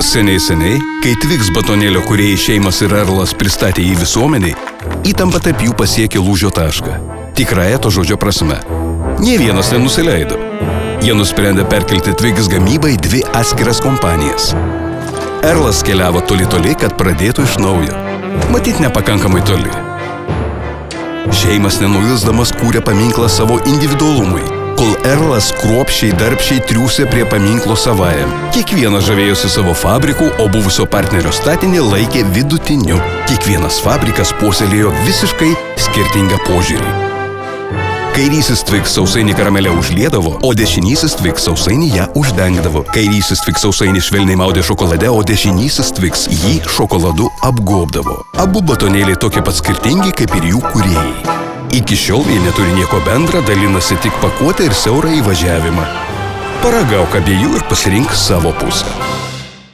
Seniai, kai Twix batonėlio kūrėjai Šeimas ir Erlas pristatė į visuomeniai, įtampa tarp jų pasiekė lūžio tašką. Tikrąja to žodžio prasme. Nė vienas nenusileido. Jie nusprendė perkelti Twix gamybą į 2 atskiras kompanijas. Erlas keliavo toli, kad pradėtų iš naujo. Matyt, nepakankamai toli. Šeimas nenuilsdamas kūrė paminklą savo individualumui, kol Erlas kruopščiai darbščiai triūsė prie paminklo savajam. Kiekvienas žavėjosi savo fabriku, o buvusio partnerio statinį laikė vidutiniu. Kiekvienas fabrikas puoselėjo visiškai skirtingą požiūrį. Kairysis Twix sausainį karamelę užliedavo, o dešinysis Twix sausainį ją uždengdavo. Kairysis Twix sausainį švelniai maudė šokolade, o dešinysis Twix jį šokoladu apgobdavo. Abu batonėliai tokie pat skirtingi kaip ir jų kūrėjai. Iki šiol jie neturi nieko bendra, dalinasi tik pakuotę ir siaurą įvažiavimą. Paragauk abiejų ir pasirink savo pusę.